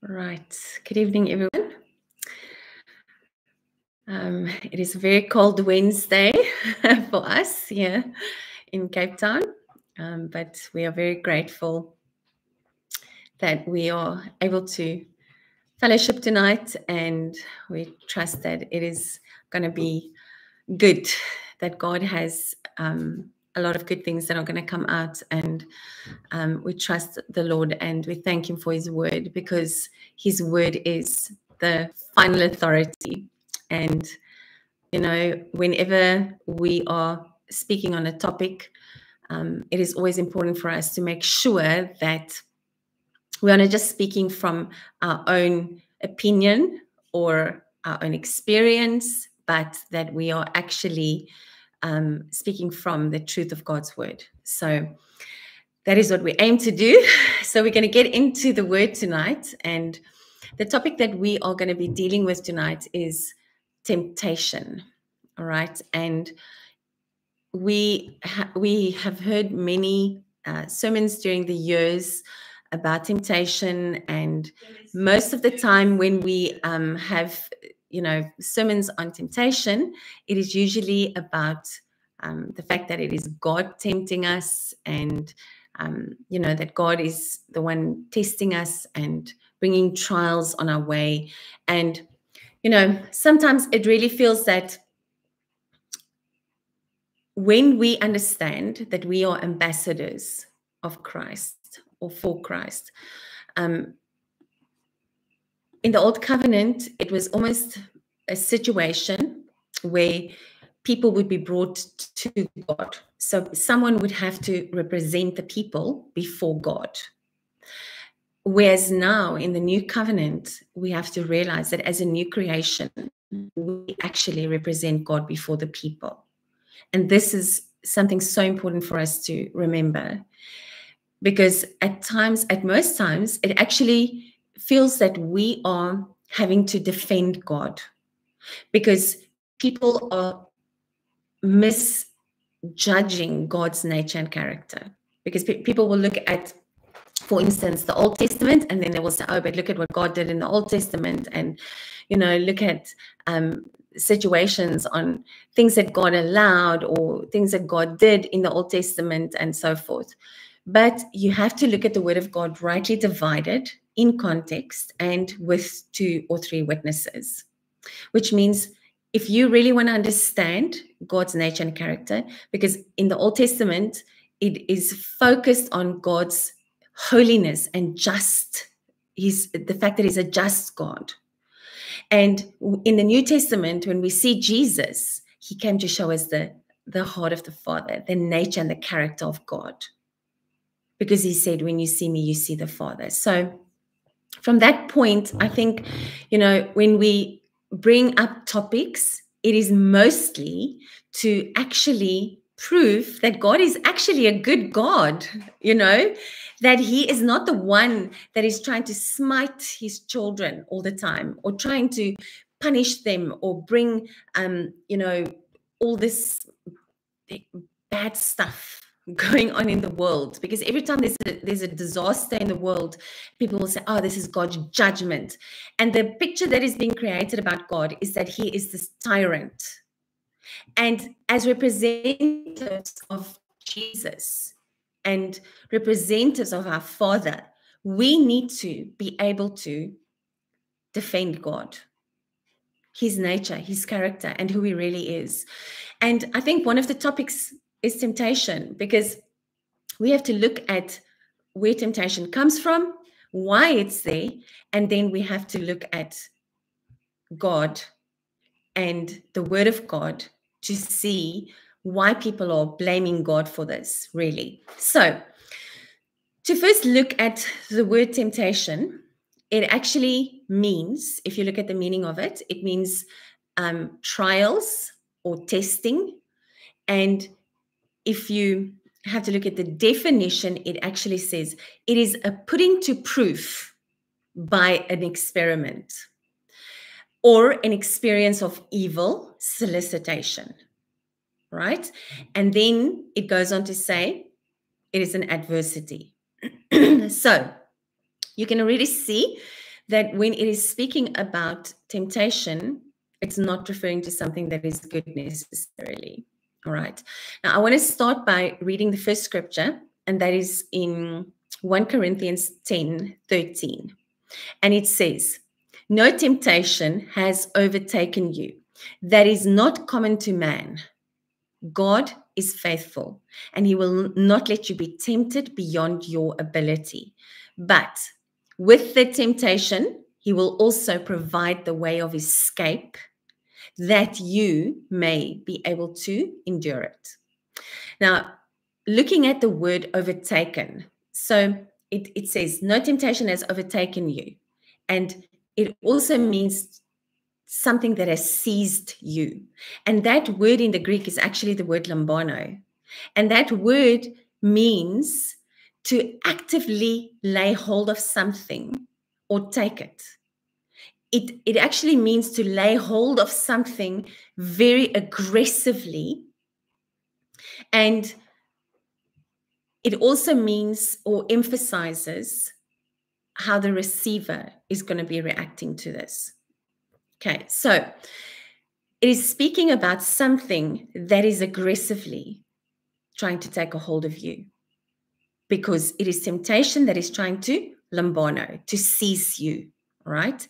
Right. Good evening, everyone. It is a very cold Wednesday for us here in Cape Town, but we are very grateful that we are able to fellowship tonight, and we trust that it is going to be good, that God has a lot of good things that are going to come out, and we trust the Lord and we thank Him for His word, because His word is the final authority. And, you know, whenever we are speaking on a topic, it is always important for us to make sure that we are not just speaking from our own opinion or our own experience, but that we are actually speaking from the truth of God's word. So that is what we aim to do. So we're going to get into the word tonight. And the topic that we are going to be dealing with tonight is temptation. All right. And we have heard many sermons during the years about temptation. And most of the time when we have, sermons on temptation, it is usually about the fact that it is God tempting us, and that God is the one testing us and bringing trials on our way. And, sometimes it really feels that when we understand that we are ambassadors of Christ or for Christ, in the Old Covenant, it was almost a situation where people would be brought to God. So someone would have to represent the people before God. Whereas now in the new covenant, we have to realize that as a new creation, we actually represent God before the people. And this is something so important for us to remember, because at most times, it actually feels that we are having to defend God, because people are misjudging God's nature and character. Because people will look at, for instance, the Old Testament, and then they will say, oh, but look at what God did in the Old Testament, and, look at situations on things that God allowed or things that God did in the Old Testament and so forth. But you have to look at the word of God rightly divided in context and with 2 or 3 witnesses, which means if you really want to understand God's nature and character, because in the Old Testament, it is focused on God's holiness and the fact that He's a just God. And in the New Testament, when we see Jesus, He came to show us the heart of the Father, the nature and the character of God. Because He said, when you see me, you see the Father. So from that point, I think, when we bring up topics, it is mostly to actually prove that God is actually a good God, that He is not the one that is trying to smite His children all the time, or trying to punish them, or bring, all this bad stuff going on in the world. Because every time there's a disaster in the world, people will say, oh, this is God's judgment. And the picture that is being created about God is that He is this tyrant. And as representatives of Jesus and representatives of our Father, we need to be able to defend God, His nature, His character, and who He really is. And I think one of the topics is temptation, because we have to look at where temptation comes from, why it's there, and then we have to look at God and the word of God to see why people are blaming God for this, really. So to first look at the word temptation, it actually means, if you look at the meaning of it, it means trials or testing. And if you have to look at the definition, it actually says it is a putting to proof by an experiment or an experience of evil solicitation, right? And then it goes on to say it is an adversity. So you can already see that when it is speaking about temptation, it's not referring to something that is good necessarily. All right. Now, I want to start by reading the first scripture, and that is in 1 Corinthians 10:13. And it says, "No temptation has overtaken you that is not common to man. God is faithful, and he will not let you be tempted beyond your ability. But with the temptation, he will also provide the way of escape that you may be able to endure it." Now, looking at the word overtaken, so it says, "No temptation has overtaken you." And it also means something that has seized you. And that word in the Greek is actually the word lambano. And that word means to actively lay hold of something or take it. It actually means to lay hold of something very aggressively. And it also means or emphasizes how the receiver is going to be reacting to this. Okay, so it is speaking about something that is aggressively trying to take a hold of you, because it is temptation that is trying to lambano, to seize you, right?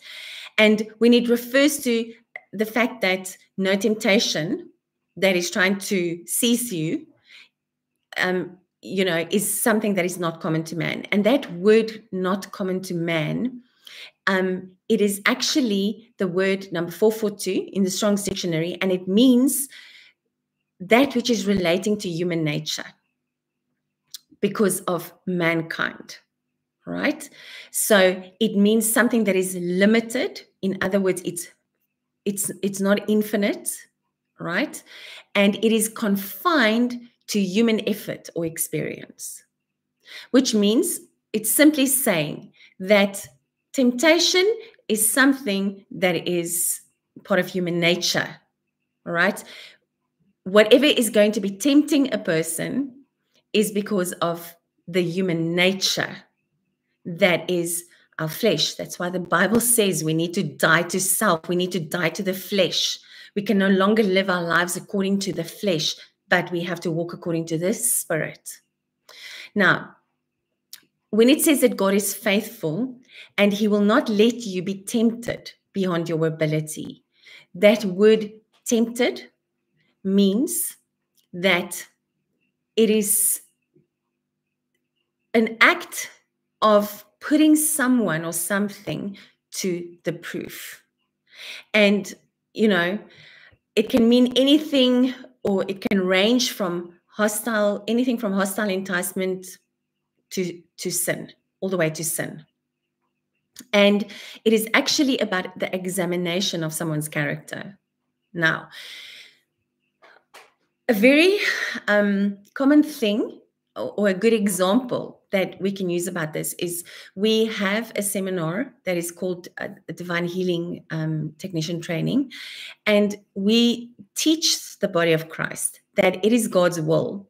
And when it refers to the fact that no temptation that is trying to seize you, is something that is not common to man. And that word, not common to man, it is actually the word number 442 in the Strong's Dictionary, and it means that which is relating to human nature because of mankind, right? So it means something that is limited. In other words, it's not infinite, right? And it is confined to human effort or experience, which means it's simply saying that temptation is something that is part of human nature, all right? Whatever is going to be tempting a person is because of the human nature that is our flesh. That's why the Bible says we need to die to self. We need to die to the flesh. We can no longer live our lives according to the flesh, but we have to walk according to the Spirit. Now, when it says that God is faithful and he will not let you be tempted beyond your ability, that word tempted means that it is an act of putting someone or something to the proof. And, it can mean anything, or it can range from anything from hostile enticement to sin, all the way to sin. And it is actually about the examination of someone's character. Now, a very common thing or a good example that we can use about this is we have a seminar that is called Divine Healing Technician Training. And we teach the body of Christ that it is God's will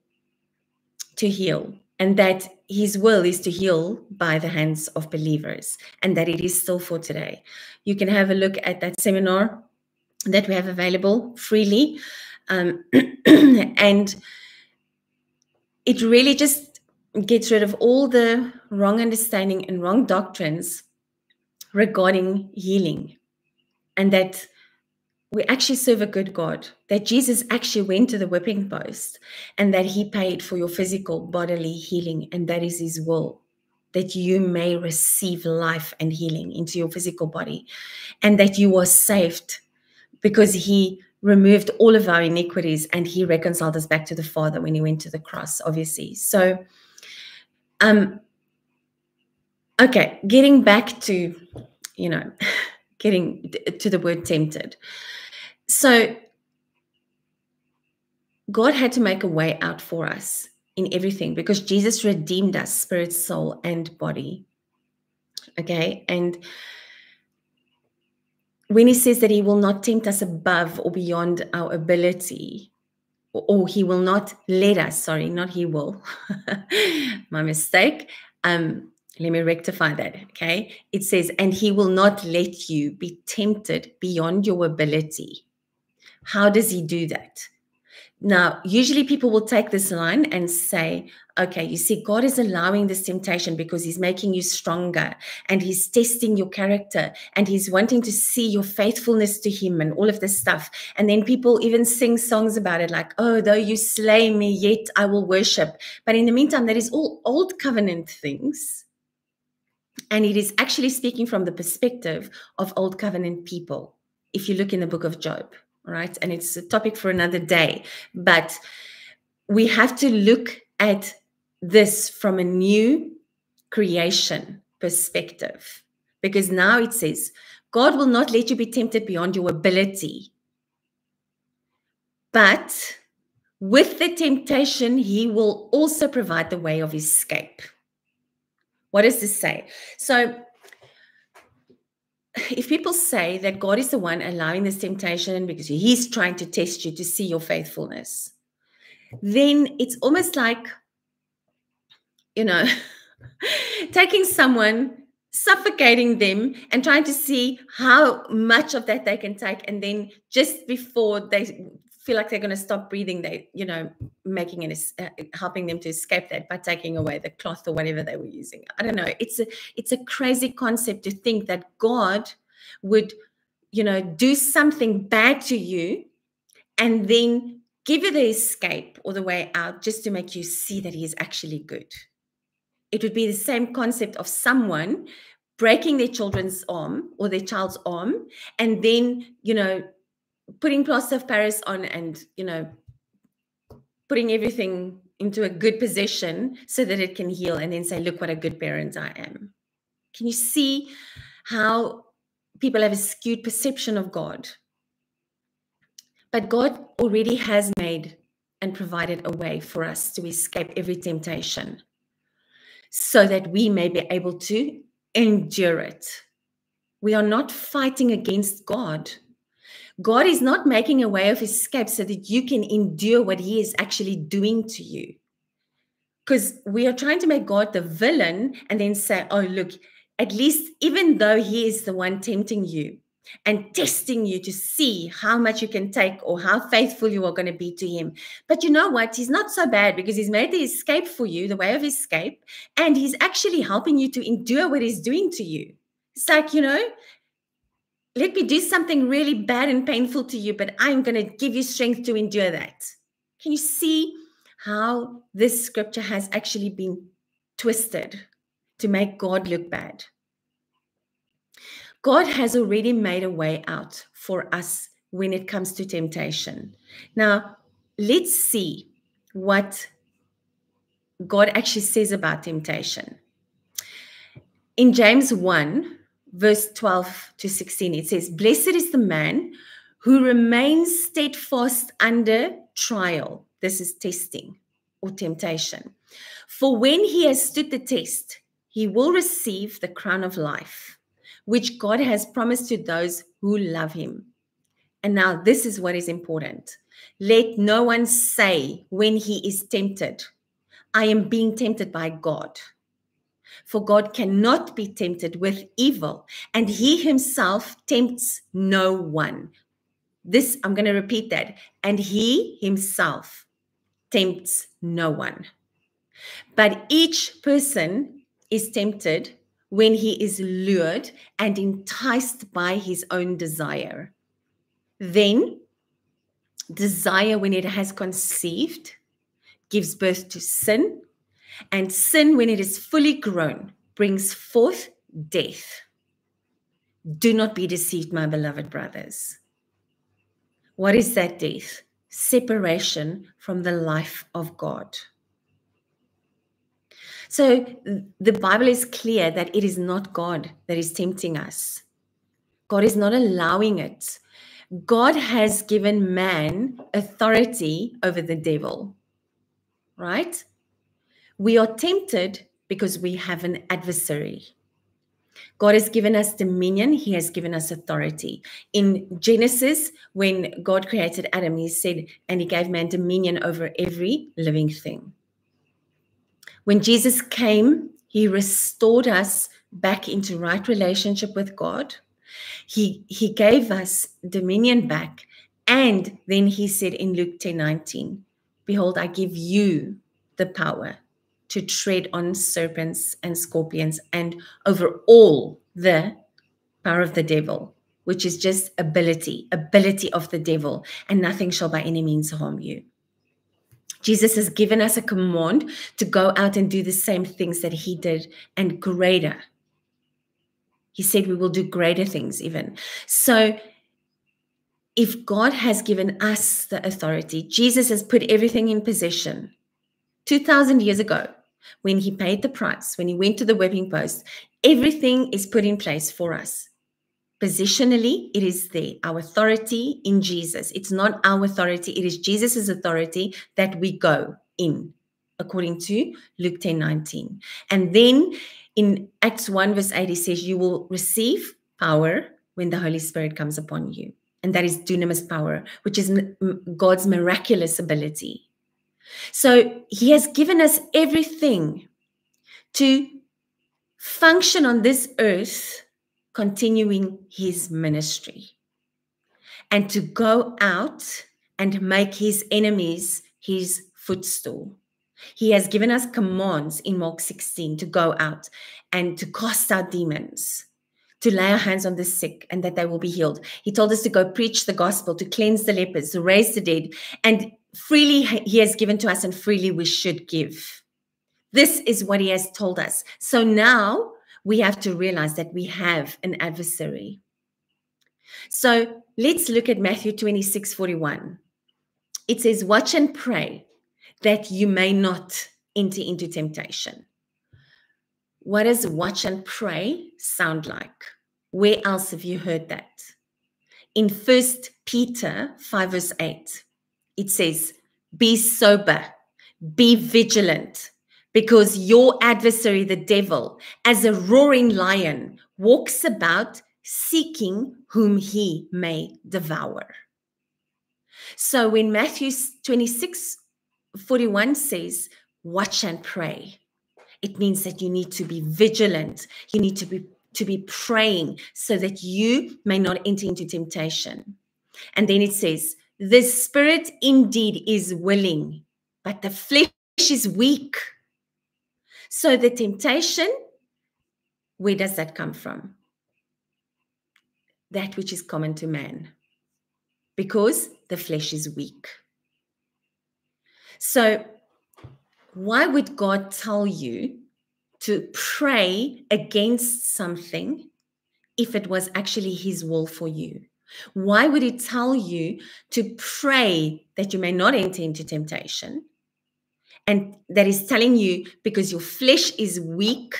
to heal, and that his will is to heal by the hands of believers, and that it is still for today. You can have a look at that seminar that we have available freely. And it really just gets rid of all the wrong understanding and wrong doctrines regarding healing, and that we actually serve a good God, that Jesus actually went to the whipping post, and that he paid for your physical bodily healing, and that is his will, that you may receive life and healing into your physical body, and that you are saved because he removed all of our iniquities and he reconciled us back to the Father when he went to the cross, obviously. So, okay, getting back to, getting to the word tempted. So God had to make a way out for us in everything, because Jesus redeemed us, spirit, soul, and body. Okay, and when he says that he will not tempt us above or beyond our ability, or he will not let us, sorry, not he will, my mistake, Let me rectify that, okay? It says, and he will not let you be tempted beyond your ability. How does he do that? Now, usually people will take this line and say, okay, you see, God is allowing this temptation because he's making you stronger and he's testing your character and he's wanting to see your faithfulness to him and all of this stuff. And then people even sing songs about it like, oh, though you slay me, yet I will worship. But in the meantime, that is all old covenant things. And it is actually speaking from the perspective of old covenant people. If you look in the book of Job, right? And it's a topic for another day, but we have to look at this from a new creation perspective, because now it says, God will not let you be tempted beyond your ability, but with the temptation, he will also provide the way of escape. What does this say? So if people say that God is the one allowing this temptation because he's trying to test you to see your faithfulness, then it's almost like, taking someone, suffocating them and trying to see how much of that they can take. And then just before they feel like they're going to stop breathing, they, making it, helping them to escape that by taking away the cloth or whatever they were using. I don't know. It's a crazy concept to think that God would, do something bad to you and then give you the escape or the way out just to make you see that he is actually good. It would be the same concept of someone breaking their children's arm or their child's arm and then, putting plaster of Paris on and, putting everything into a good position so that it can heal and then say, look what a good parent I am. Can you see how people have a skewed perception of God? But God already has made and provided a way for us to escape every temptation so that we may be able to endure it. We are not fighting against God. God is not making a way of escape so that you can endure what he is actually doing to you. Because we are trying to make God the villain and then say, oh, look, at least even though he is the one tempting you and testing you to see how much you can take or how faithful you are going to be to him. But you know what? He's not so bad because he's made the escape for you, the way of escape, and he's actually helping you to endure what he's doing to you. It's like, let me do something really bad and painful to you, but I'm going to give you strength to endure that. Can you see how this scripture has actually been twisted to make God look bad? God has already made a way out for us when it comes to temptation. Now, let's see what God actually says about temptation. In James 1, verse 12 to 16, it says, blessed is the man who remains steadfast under trial. This is testing or temptation. For when he has stood the test, he will receive the crown of life, which God has promised to those who love him. And now this is what is important. Let no one say when he is tempted, I am being tempted by God. For God cannot be tempted with evil, and he himself tempts no one. This, I'm going to repeat that. And he himself tempts no one. But each person is tempted when he is lured and enticed by his own desire. Then, desire, when it has conceived, gives birth to sin. And sin, when it is fully grown, brings forth death. Do not be deceived, my beloved brothers. What is that death? Separation from the life of God. So the Bible is clear that it is not God that is tempting us. God is not allowing it. God has given man authority over the devil, right? We are tempted because we have an adversary. God has given us dominion. He has given us authority. In Genesis, when God created Adam, he said, and he gave man dominion over every living thing. When Jesus came, He restored us back into right relationship with God. He gave us dominion back. And then he said in Luke 10:19, behold, I give you the power to tread on serpents and scorpions and over all the power of the devil, which is just ability of the devil, and nothing shall by any means harm you. Jesus has given us a command to go out and do the same things that he did and greater. He said we will do greater things even. So if God has given us the authority, Jesus has put everything in possession. 2,000 years ago, when he paid the price, when he went to the whipping post, everything is put in place for us. Positionally, it is there, our authority in Jesus. It's not our authority, it is Jesus's authority that we go in, according to Luke 10:19. And then in Acts 1 verse 8, he says, you will receive power when the Holy Spirit comes upon you. And that is dunamis power, which is God's miraculous ability. So he has given us everything to function on this earth, continuing his ministry, and to go out and make his enemies his footstool. He has given us commands in Mark 16 to go out and to cast out demons, to lay our hands on the sick and that they will be healed. He told us to go preach the gospel, to cleanse the lepers, to raise the dead, and freely he has given to us and freely we should give. This is what he has told us. So now we have to realize that we have an adversary. So let's look at Matthew 26:41. It says, watch and pray that you may not enter into temptation. What does watch and pray sound like? Where else have you heard that? In 1 Peter 5 verse 8, it says, be sober, be vigilant, because your adversary, the devil, as a roaring lion, walks about seeking whom he may devour. So when Matthew 26:41 says, watch and pray, it means that you need to be vigilant. You need to be praying so that you may not enter into temptation. And then it says, the spirit indeed is willing, but the flesh is weak. So the temptation, where does that come from? That which is common to man, because the flesh is weak. So why would God tell you to pray against something if it was actually his will for you? Why would he tell you to pray that you may not enter into temptation? And that is telling you because your flesh is weak,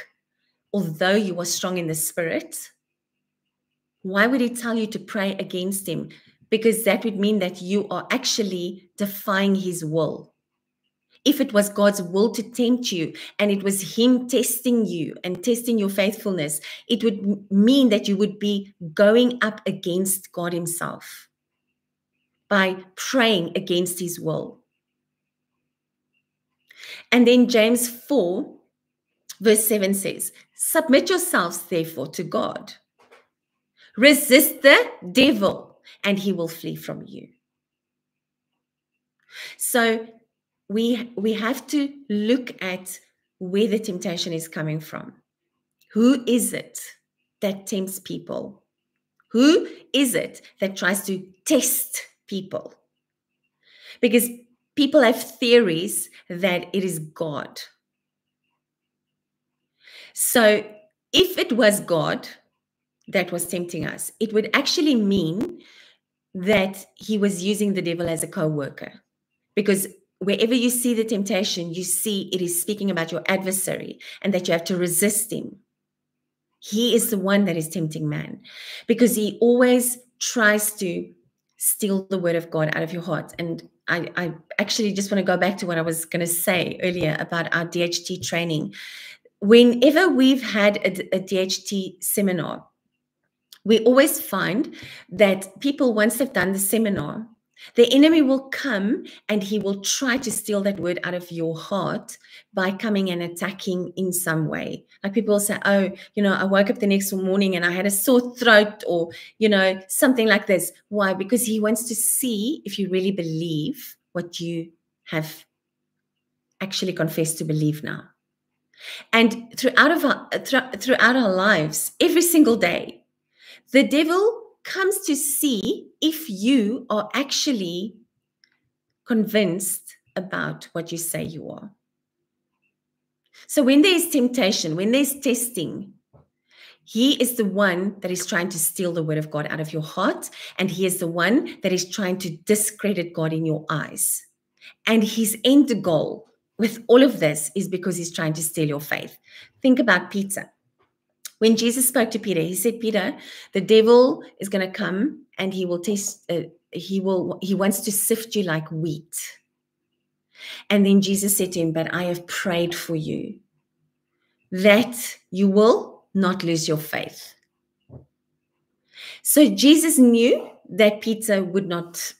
although you are strong in the spirit. Why would he tell you to pray against him? Because that would mean that you are actually defying his will. If it was God's will to tempt you and it was him testing you and testing your faithfulness, it would mean that you would be going up against God himself by praying against his will. And then James 4 verse 7 says, submit yourselves therefore to God. Resist the devil and he will flee from you. So we have to look at where the temptation is coming from. Who is it that tempts people? Who is it that tries to test people? Because people have theories that it is God. So if it was God that was tempting us, it would actually mean that he was using the devil as a co-worker. Because wherever you see the temptation, you see it is speaking about your adversary and that you have to resist him. He is the one that is tempting man because he always tries to steal the word of God out of your heart. And I actually just want to go back to what I was going to say earlier about our DHT training. Whenever we've had a DHT seminar, we always find that people, once they've done the seminar, The enemy will come and he will try to steal that word out of your heart by coming and attacking in some way. Like people will say, oh, I woke up the next morning and I had a sore throat, or, something like this. Why? Because he wants to see if you really believe what you have actually confessed to believe now. And throughout our lives, every single day, the devil comes to see if you are actually convinced about what you say you are. So when there is temptation, when there's testing, he is the one that is trying to steal the word of God out of your heart, and he is the one that is trying to discredit God in your eyes. And his end goal with all of this is because he's trying to steal your faith. Think about Peter. When Jesus spoke to Peter, he said, Peter, the devil is going to come and he will he wants to sift you like wheat. And then Jesus said to him, but I have prayed for you that you will not lose your faith. So Jesus knew that Peter would not,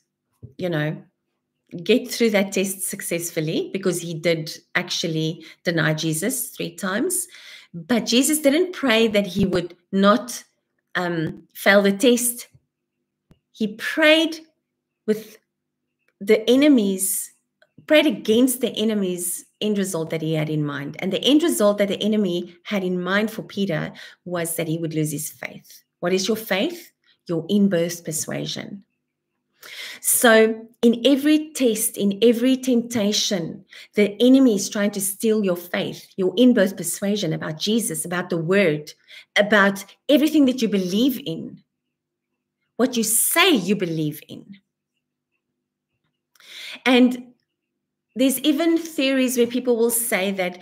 get through that test successfully, because he did actually deny Jesus 3 times. But Jesus didn't pray that he would not fail the test. He prayed with the enemies, prayed against the enemy's end result that he had in mind. And the end result that the enemy had in mind for Peter was that he would lose his faith. What is your faith? Your inburst persuasion. So in every test, in every temptation, the enemy is trying to steal your faith, your inburst persuasion about Jesus, about the word, about everything that you believe in, what you say you believe in. And there's even theories where people will say that,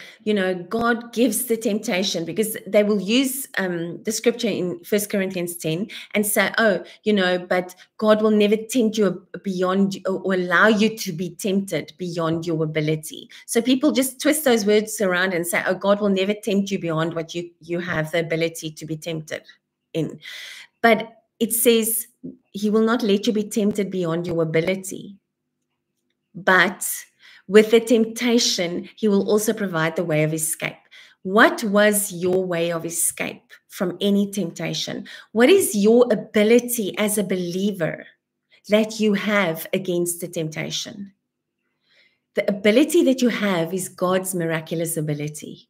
God gives the temptation, because they will use the scripture in 1 Corinthians 10 and say, but God will never tempt you beyond, or allow you to be tempted beyond your ability. So people just twist those words around and say, God will never tempt you beyond what you have the ability to be tempted in. But it says he will not let you be tempted beyond your ability. But with the temptation, he will also provide the way of escape. What was your way of escape from any temptation? What is your ability as a believer that you have against the temptation? The ability that you have is God's miraculous ability.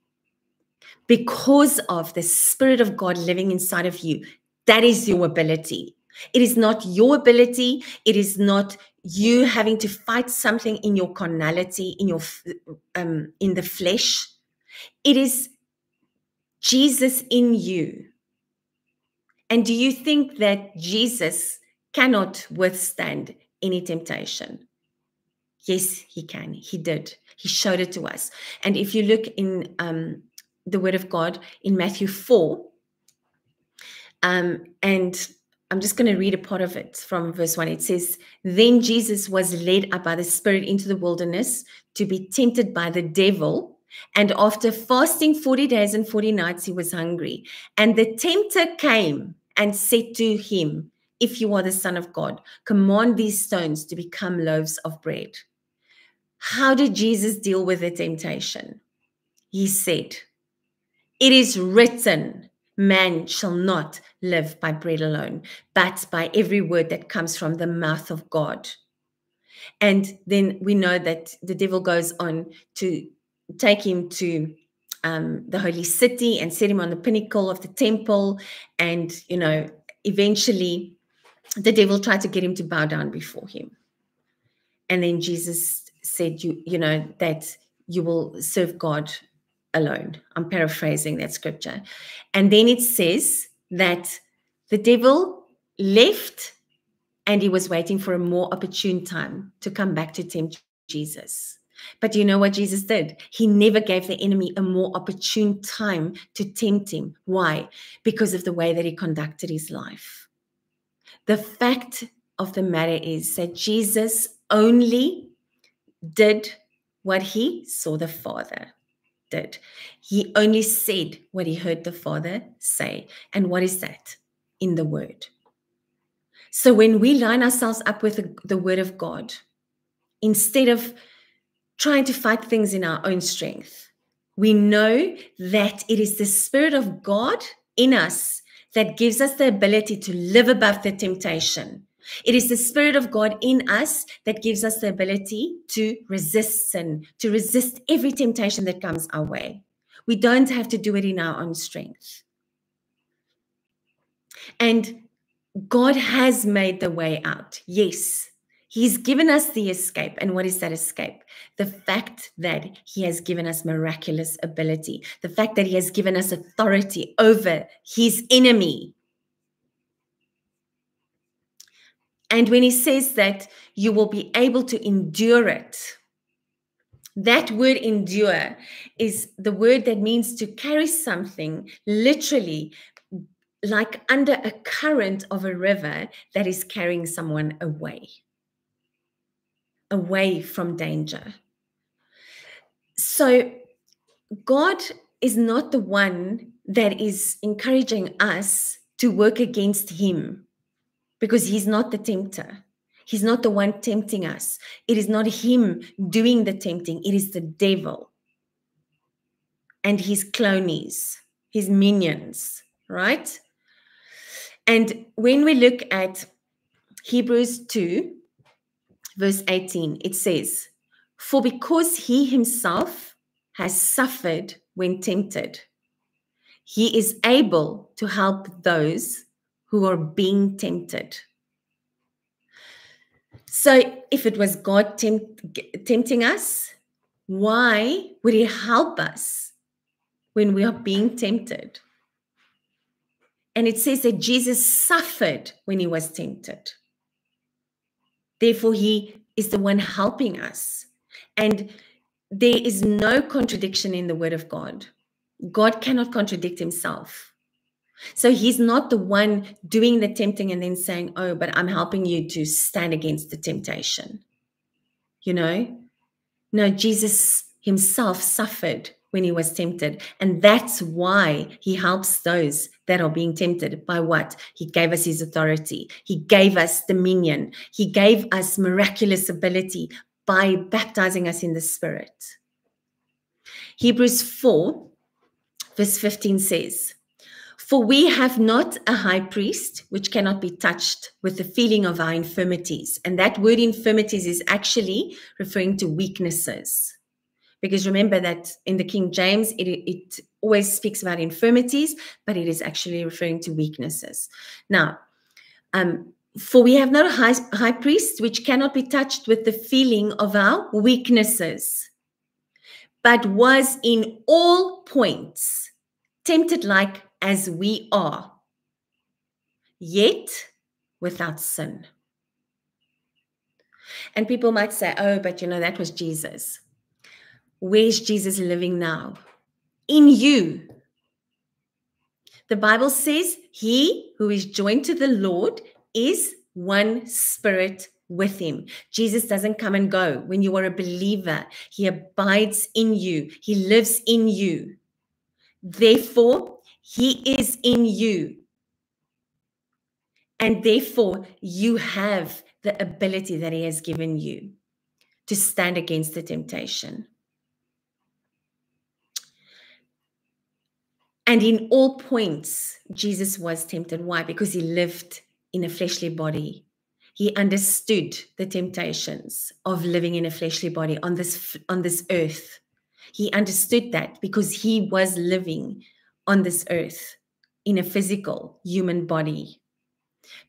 Because of the Spirit of God living inside of you, that is your ability. It is not your ability. It is not you having to fight something in your carnality, in the flesh. It is Jesus in you. And do you think that Jesus cannot withstand any temptation? Yes, he can. He did. He showed it to us. And if you look in the Word of God in Matthew 4, and I'm just going to read a part of it from verse 1. It says, then Jesus was led up by the Spirit into the wilderness to be tempted by the devil. And after fasting 40 days and 40 nights, he was hungry. And the tempter came and said to him, if you are the Son of God, command these stones to become loaves of bread. How did Jesus deal with the temptation? He said, it is written, man shall not live by bread alone, but by every word that comes from the mouth of God. And then we know that the devil goes on to take him to the holy city and set him on the pinnacle of the temple. And, eventually the devil tried to get him to bow down before him. And then Jesus said, that you will serve God alone. I'm paraphrasing that scripture. And then it says that the devil left and he was waiting for a more opportune time to come back to tempt Jesus. But you know what Jesus did? He never gave the enemy a more opportune time to tempt him. Why? Because of the way that he conducted his life. The fact of the matter is that Jesus only did what he saw the Father did. He only said what he heard the Father say. And what is that? In the Word. So when we line ourselves up with the word of God, instead of trying to fight things in our own strength, we know that it is the Spirit of God in us that gives us the ability to live above the temptation. It is the Spirit of God in us that gives us the ability to resist sin, to resist every temptation that comes our way. We don't have to do it in our own strength. And God has made the way out. Yes, He's given us the escape. And what is that escape? The fact that He has given us miraculous ability, the fact that He has given us authority over His enemy. And when He says that you will be able to endure it, that word endure is the word that means to carry something literally like under a current of a river that is carrying someone away from danger. So God is not the one that is encouraging us to work against Him, because He's not the tempter. He's not the one tempting us. It is not Him doing the tempting. It is the devil and his clonies, his minions, right? And when we look at Hebrews 2, verse 18, it says, "For because He Himself has suffered when tempted, He is able to help those who are being tempted." So if it was God tempting us, why would He help us when we are being tempted? And it says that Jesus suffered when He was tempted. Therefore, He is the one helping us. And there is no contradiction in the word of God. God cannot contradict Himself. So He's not the one doing the tempting and then saying, "Oh, but I'm helping you to stand against the temptation." You know? No, Jesus Himself suffered when He was tempted. And that's why He helps those that are being tempted. By what? He gave us His authority. He gave us dominion. He gave us miraculous ability by baptizing us in the Spirit. Hebrews 4, verse 15 says, "For we have not a high priest which cannot be touched with the feeling of our infirmities." And that word infirmities is actually referring to weaknesses. Because remember that in the King James, it always speaks about infirmities, but it is actually referring to weaknesses. Now, "For we have not a high priest which cannot be touched with the feeling of our weaknesses, but was in all points tempted like as we are, yet without sin." And people might say, "Oh, but that was Jesus." Where's Jesus living now? In you. The Bible says he who is joined to the Lord is one spirit with Him. Jesus doesn't come and go. When you are a believer, He abides in you. He lives in you. Therefore, He is in you. And therefore, you have the ability that He has given you to stand against the temptation. And in all points, Jesus was tempted. Why? Because He lived in a fleshly body. He understood the temptations of living in a fleshly body on this earth. He understood that because He was living on this earth in a physical human body.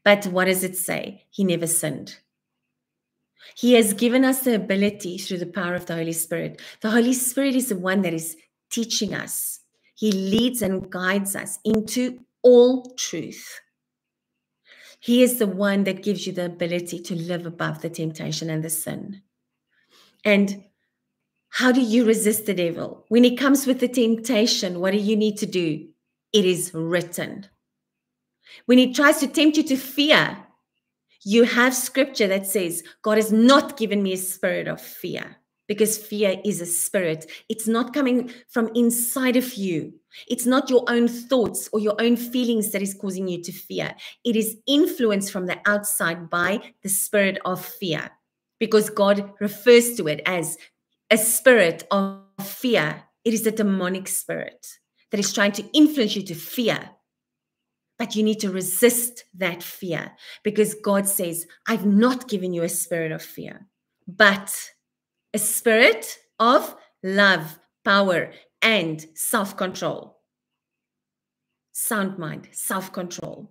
But what does it say? He never sinned. He has given us the ability through the power of the Holy Spirit. The Holy Spirit is the one that is teaching us. He leads and guides us into all truth. He is the one that gives you the ability to live above the temptation and the sin. And how do you resist the devil? When he comes with the temptation, what do you need to do? It is written. When he tries to tempt you to fear, you have scripture that says, God has not given me a spirit of fear. because fear is a spirit. It's not coming from inside of you. It's not your own thoughts or your own feelings that is causing you to fear. It is influenced from the outside by the spirit of fear, because God refers to it as a spirit of fear. It is a demonic spirit that is trying to influence you to fear. But you need to resist that fear, because God says, I've not given you a spirit of fear, but a spirit of love, power, and self-control. Sound mind, self-control.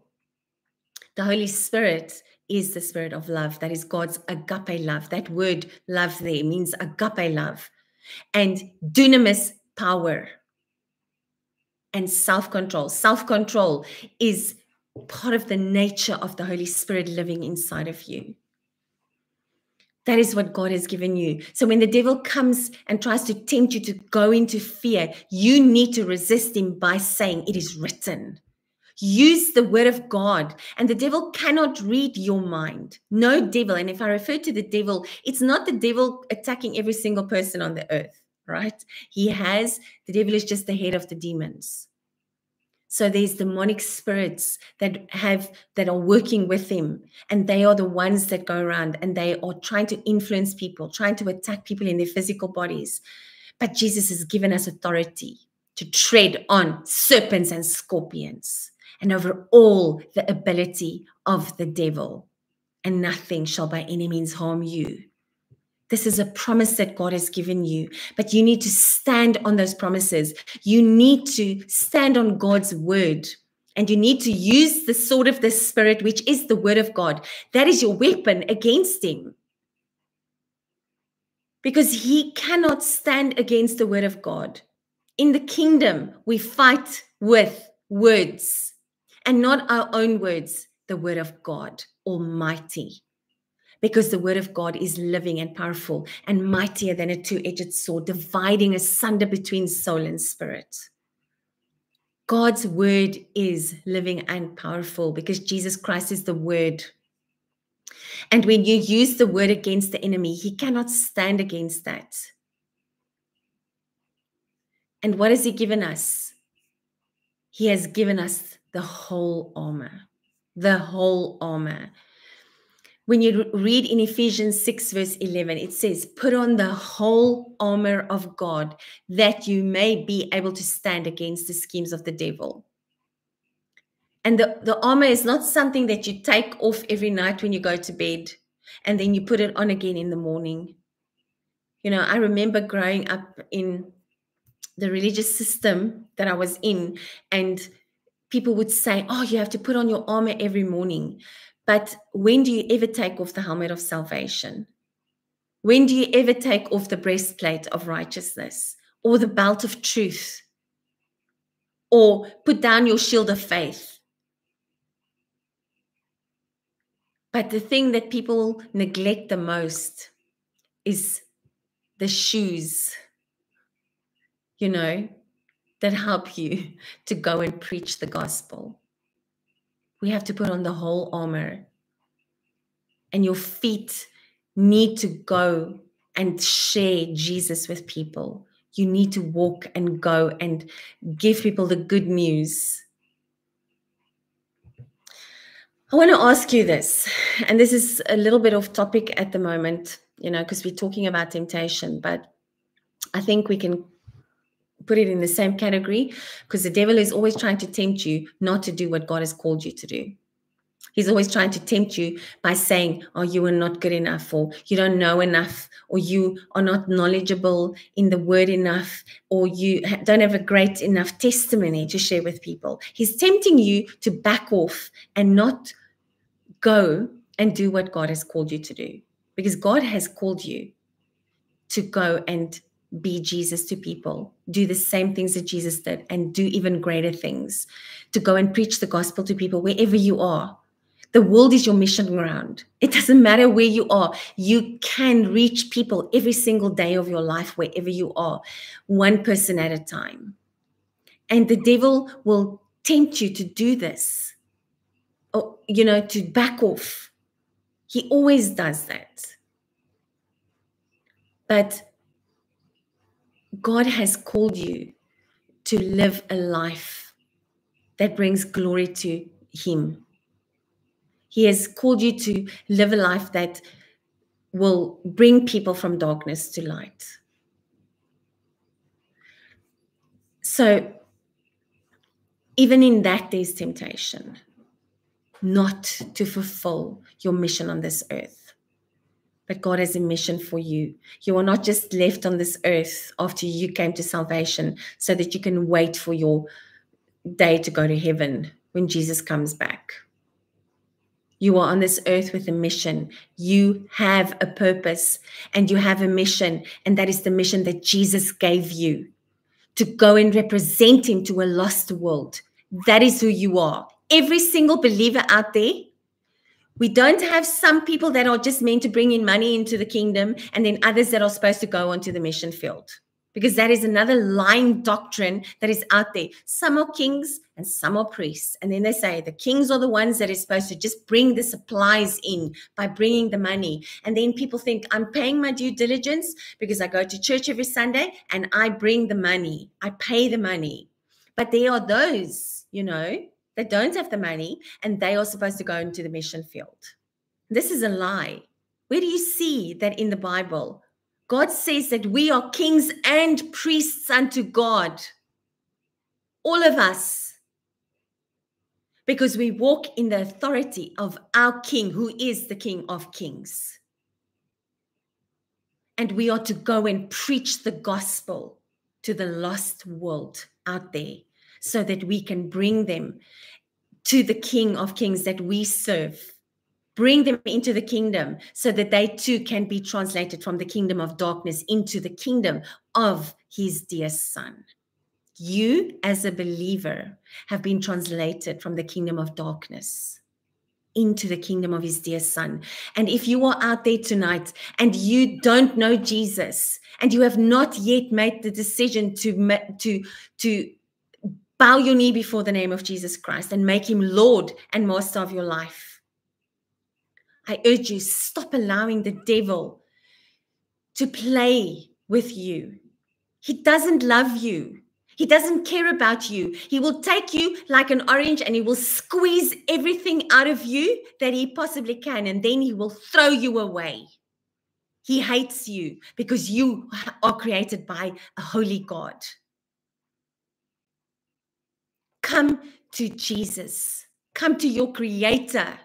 The Holy Spirit is the spirit of love. That is God's agape love. That word love there means agape love. And dunamis, power. And self-control. Self-control is part of the nature of the Holy Spirit living inside of you. That is what God has given you. So when the devil comes and tries to tempt you to go into fear, you need to resist him by saying, it is written. Use the word of God, and the devil cannot read your mind. No devil. And if I refer to the devil, it's not the devil attacking every single person on the earth, right? The devil is just the head of the demons. So there's demonic spirits that are working with him, and they are the ones that go around and they are trying to influence people, trying to attack people in their physical bodies. But Jesus has given us authority to tread on serpents and scorpions and over all the ability of the devil, and nothing shall by any means harm you. This is a promise that God has given you, but you need to stand on those promises. You need to stand on God's word, and you need to use the sword of the Spirit, which is the word of God. That is your weapon against him, because he cannot stand against the word of God. In the kingdom, we fight with words, and not our own words, the word of God Almighty. Because the word of God is living and powerful and mightier than a two-edged sword, dividing asunder between soul and spirit. God's word is living and powerful, because Jesus Christ is the word. And when you use the word against the enemy, he cannot stand against that. And what has he given us? He has given us the whole armor. The whole armor. When you read in Ephesians 6 verse 11, it says, put on the whole armor of God, that you may be able to stand against the schemes of the devil. And the armor is not something that you take off every night when you go to bed and then you put it on again in the morning. You know, I remember growing up in the religious system that I was in, and people would say, oh, you have to put on your armor every morning. But when do you ever take off the helmet of salvation? When do you ever take off the breastplate of righteousness, or the belt of truth, or put down your shield of faith? But the thing that people neglect the most is the shoes, you know, that help you to go and preach the gospel. We have to put on the whole armor, and your feet need to go and share Jesus with people. You need to walk and go and give people the good news. I want to ask you this, and this is a little bit off topic at the moment, you know, because we're talking about temptation, but I think we can put it in the same category, because the devil is always trying to tempt you not to do what God has called you to do. He's always trying to tempt you by saying, oh, you are not good enough, or you don't know enough, or you are not knowledgeable in the word enough, or you don't have a great enough testimony to share with people. He's tempting you to back off and not go and do what God has called you to do, because God has called you to go and be Jesus to people, do the same things that Jesus did, and do even greater things, to go and preach the gospel to people wherever you are. The world is your mission ground. It doesn't matter where you are. You can reach people every single day of your life, wherever you are, one person at a time. And the devil will tempt you to do this, or, you know, to back off. He always does that. But God has called you to live a life that brings glory to Him. He has called you to live a life that will bring people from darkness to light. So even in that, there's temptation not to fulfill your mission on this earth. But God has a mission for you. You are not just left on this earth after you came to salvation so that you can wait for your day to go to heaven when Jesus comes back. You are on this earth with a mission. You have a purpose and you have a mission, and that is the mission that Jesus gave you, to go and represent Him to a lost world. That is who you are. Every single believer out there. We don't have some people that are just meant to bring in money into the kingdom and then others that are supposed to go onto the mission field, because that is another lying doctrine that is out there. Some are kings and some are priests. And then they say the kings are the ones that are supposed to just bring the supplies in by bringing the money. And then people think, I'm paying my due diligence because I go to church every Sunday and I bring the money. I pay the money. But there are those, that don't have the money, and they are supposed to go into the mission field. This is a lie. Where do you see that in the Bible? God says that we are kings and priests unto God. All of us. Because we walk in the authority of our King, who is the King of Kings. And we are to go and preach the gospel to the lost world out there, so that we can bring them to the King of Kings that we serve. Bring them into the kingdom so that they too can be translated from the kingdom of darkness into the kingdom of His dear Son. You, as a believer, have been translated from the kingdom of darkness into the kingdom of His dear Son. And if you are out there tonight and you don't know Jesus, and you have not yet made the decision to bow your knee before the name of Jesus Christ and make Him Lord and Master of your life, I urge you, stop allowing the devil to play with you. He doesn't love you. He doesn't care about you. He will take you like an orange and he will squeeze everything out of you that he possibly can, and then he will throw you away. He hates you because you are created by a holy God. Come to Jesus. Come to your Creator,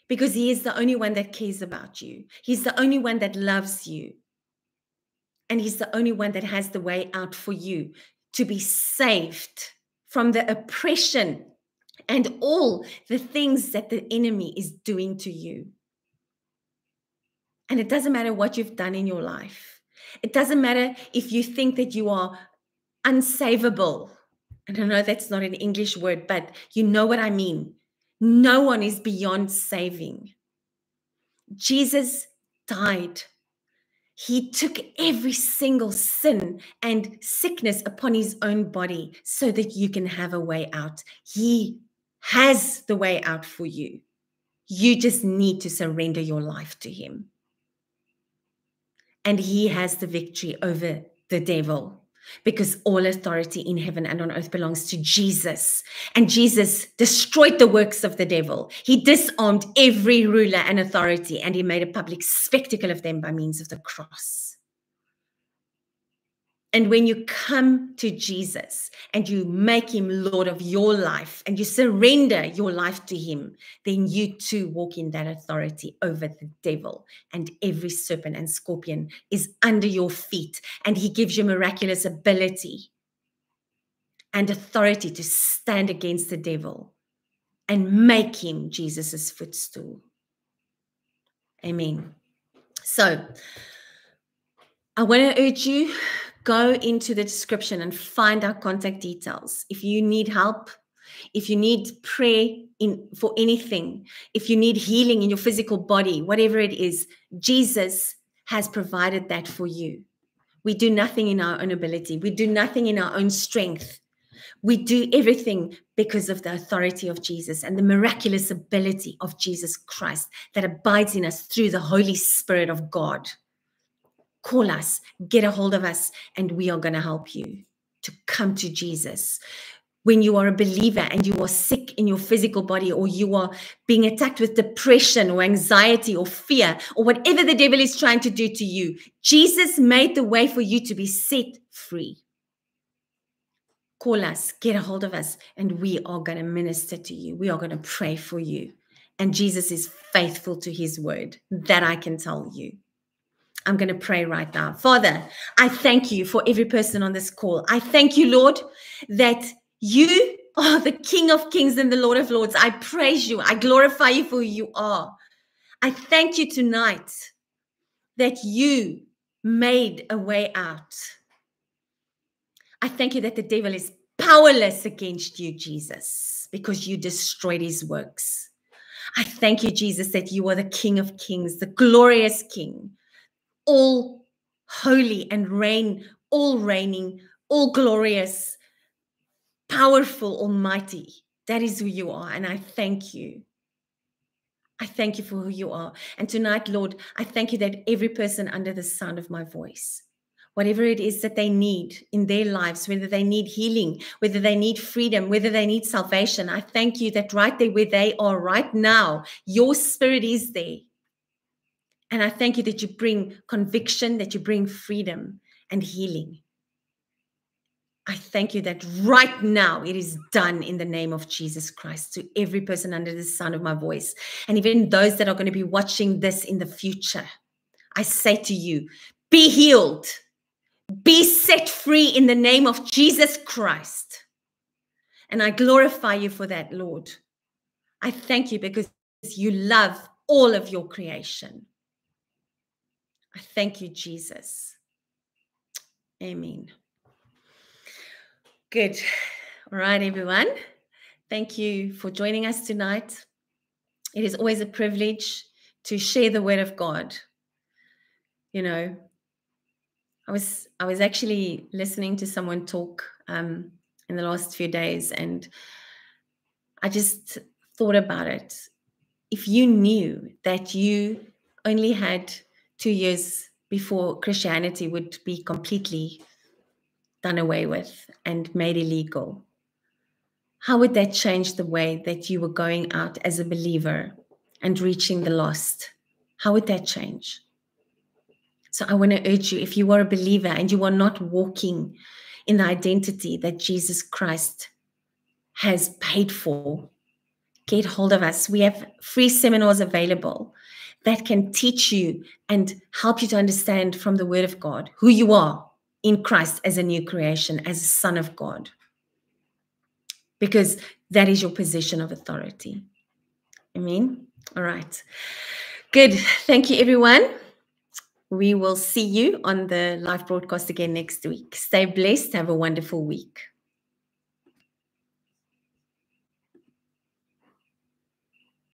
because He is the only one that cares about you. He's the only one that loves you. And He's the only one that has the way out for you to be saved from the oppression and all the things that the enemy is doing to you. And it doesn't matter what you've done in your life. It doesn't matter if you think that you are unsavable. And I know that's not an English word, but you know what I mean. No one is beyond saving. Jesus died. He took every single sin and sickness upon His own body so that you can have a way out. He has the way out for you. You just need to surrender your life to Him. And He has the victory over the devil, because all authority in heaven and on earth belongs to Jesus. And Jesus destroyed the works of the devil. He disarmed every ruler and authority, and He made a public spectacle of them by means of the cross. And when you come to Jesus and you make Him Lord of your life and you surrender your life to Him, then you too walk in that authority over the devil, and every serpent and scorpion is under your feet, and He gives you miraculous ability and authority to stand against the devil and make him Jesus's footstool. Amen. So I want to urge you, go into the description and find our contact details. If you need help, if you need prayer for anything, if you need healing in your physical body, whatever it is, Jesus has provided that for you. We do nothing in our own ability. We do nothing in our own strength. We do everything because of the authority of Jesus and the miraculous ability of Jesus Christ that abides in us through the Holy Spirit of God. call us, get a hold of us, and we are going to help you to come to Jesus. When you are a believer and you are sick in your physical body, or you are being attacked with depression or anxiety or fear or whatever the devil is trying to do to you, Jesus made the way for you to be set free. Call us, get a hold of us, and we are going to minister to you. We are going to pray for you. And Jesus is faithful to his word. That I can tell you. I'm going to pray right now. Father, I thank you for every person on this call. I thank you, Lord, that you are the King of Kings and the Lord of Lords. I praise you. I glorify you for who you are. I thank you tonight that you made a way out. I thank you that the devil is powerless against you, Jesus, because you destroyed his works. I thank you, Jesus, that you are the King of Kings, the glorious King, all holy and all reigning, all glorious, powerful, almighty. That is who you are. And I thank you. I thank you for who you are. And tonight, Lord, I thank you that every person under the sound of my voice, whatever it is that they need in their lives, whether they need healing, whether they need freedom, whether they need salvation, I thank you that right there where they are right now, your spirit is there. And I thank you that you bring conviction, that you bring freedom and healing. I thank you that right now it is done in the name of Jesus Christ to every person under the sound of my voice. And even those that are going to be watching this in the future, I say to you, be healed, be set free in the name of Jesus Christ. And I glorify you for that, Lord. I thank you because you love all of your creation. I thank you, Jesus. Amen. Good. All right, everyone. Thank you for joining us tonight. It is always a privilege to share the word of God. You know, I was actually listening to someone talk in the last few days, and I just thought about it. If you knew that you only had 2 years before Christianity would be completely done away with and made illegal, how would that change the way that you were going out as a believer and reaching the lost? How would that change? So I want to urge you, if you are a believer and you are not walking in the identity that Jesus Christ has paid for, get hold of us. We have free seminars available that can teach you and help you to understand from the word of God who you are in Christ as a new creation, as a son of God. Because that is your position of authority. Amen. All right. Good. Thank you, everyone. We will see you on the live broadcast again next week. Stay blessed. Have a wonderful week.